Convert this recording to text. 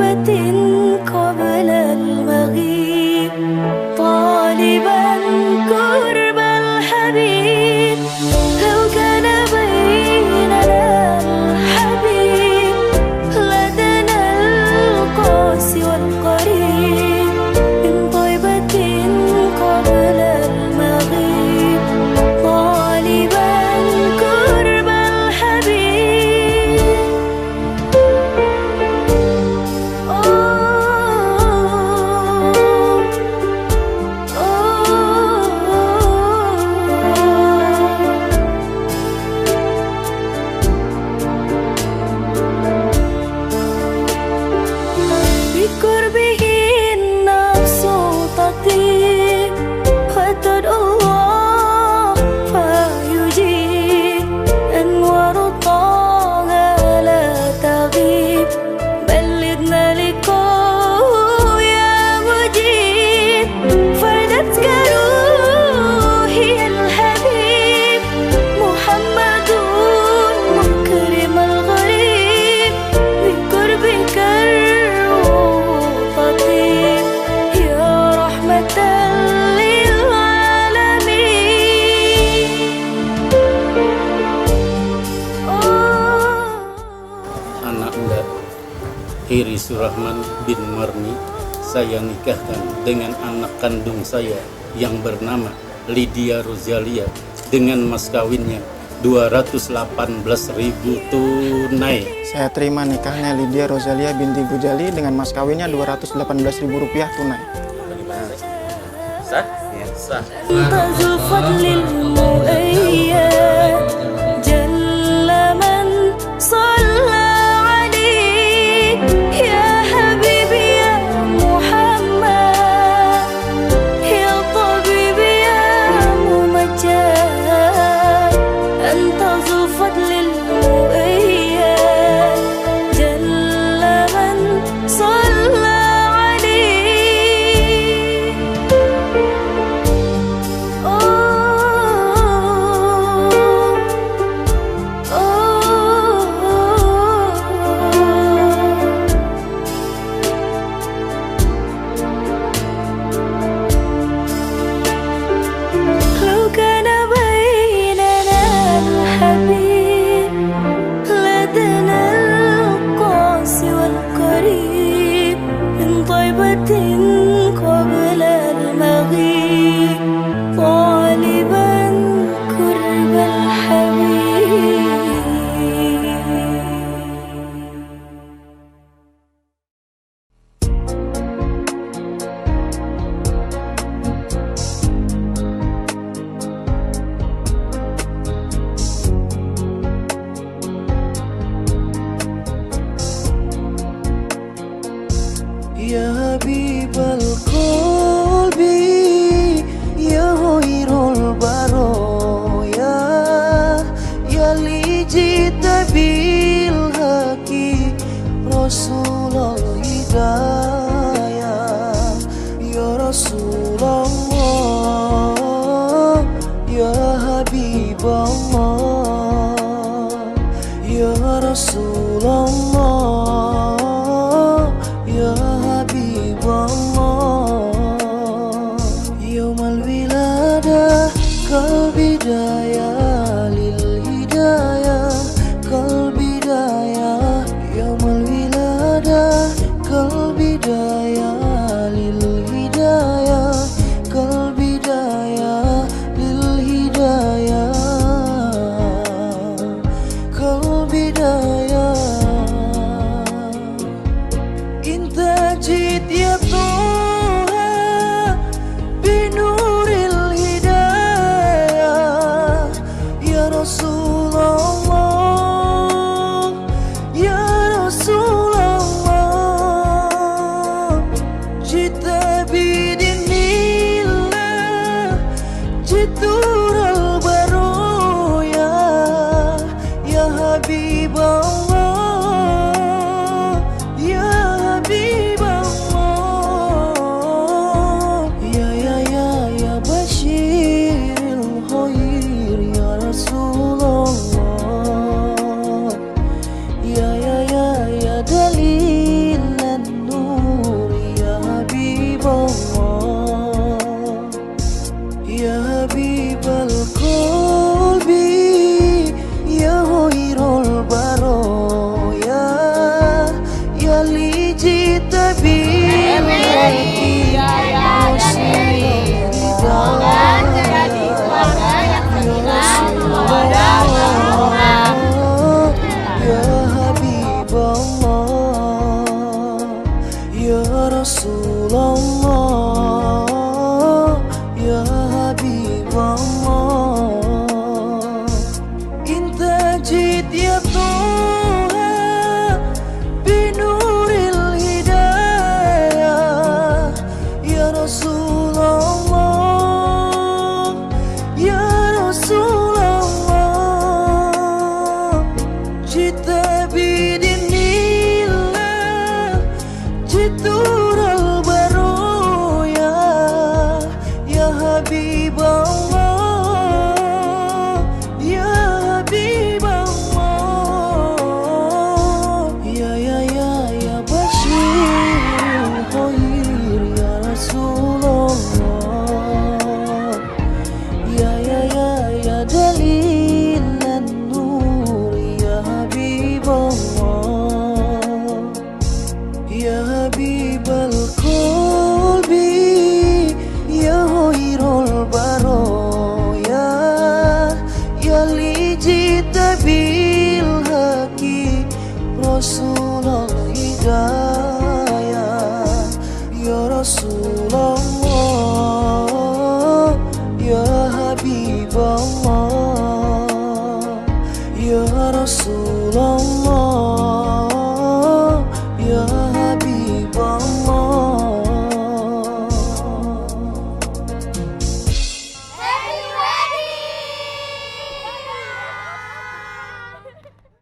طيبة قبل المغيب طالبا قرب الحبيب لو كان بيننا الحبيب لدنا القاسي والقريب من طيبة قبل المغيب طالبا قرب الحبيب بقربه النفس تطيب فتدعو الله فيجيب أنوار طه لا تغيب بلدنا لقاء يا مجيب فردتك روحي الحبيب محمد مكرم الغريب بقربك الروح تطيب يا رحمة للعالمين. Anak Anda, Heri Surahman bin Marni, saya nikahkan dengan anak kandung saya yang bernama Lydia Rosalia dengan mas kawinnya 218.000 tunai. Saya terima nikahnya Lydia Rosalia binti Gujali dengan mas kawinnya Rp218.000 tunai. Sah? Sah. ذو الفضل المؤيد جل من صلى عليه يا حبيبي يا محمد يا طبيبي يا ممجد أنت ذو الفضل المؤيد جل من صلى عليه. لو كان بيننا الحبيب لدنا القاسي والقريب من طيبة قبل المغيب طالبا قرب الحبيب. يا حبيب القلب يا خير البرايا يا اللي جئت بالحق رسول الهدايا يا رسول الله يا حبيب الله يا رسول الله يا حبيب الله يوم الولادة كالبداية للهداية كالبداية يوم الولادة كالبداية Rasulullah, ya Habiballah, intajid ya Tuhan binuril hidayah, ya Rasulullah, ya Rasulullah, jita bidinillah, jitura Habiballah, ya Habiballah, ya Bashir Khair, ya Rasulullah, ya Dalilan Nur, ya Habiballah, ya Habibal Qalbi, ya Khairul Baroya, ya lijita bil haqi Rasulul Hidayah.